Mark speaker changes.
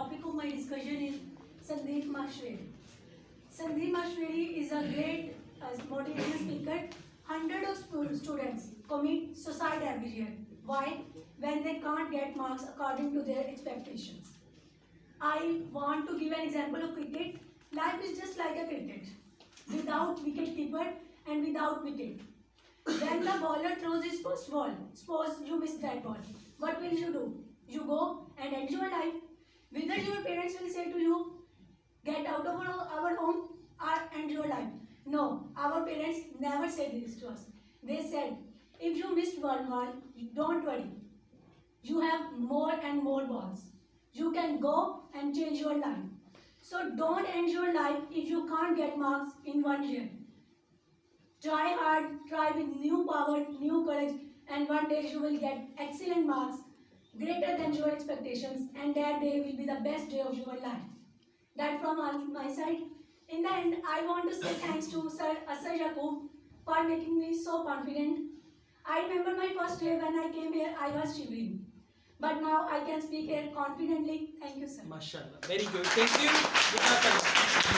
Speaker 1: topic of my discussion is Sandeep Maheshwari. Sandeep Maheshwari is a great motivational speaker. Hundreds of students commit suicide every year. Why? When they can't get marks according to their expectations. I want to give an example of cricket. Life is just like a cricket, without wicket keeper and without wicket. When the bowler throws his first ball, suppose you miss that ball, what will you do? You go and end your life. Whether your parents will say to you, get out of our home or end your life. No, our parents never said this to us. They said, if you missed one ball, don't worry. You have more and more balls. You can go and change your life. So don't end your life if you can't get marks in 1 year. Try hard, try with new power, new courage, and one day you will get excellent marks, greater than your expectations, and that day will be the best day of your life. That from my side. In the end, I want to say thanks to Sir Asar Yaqub for making me so confident. I remember my first day when I came here, I was shivering. But now I can speak here confidently. Thank you, sir.
Speaker 2: MashaAllah. Very good. Thank you.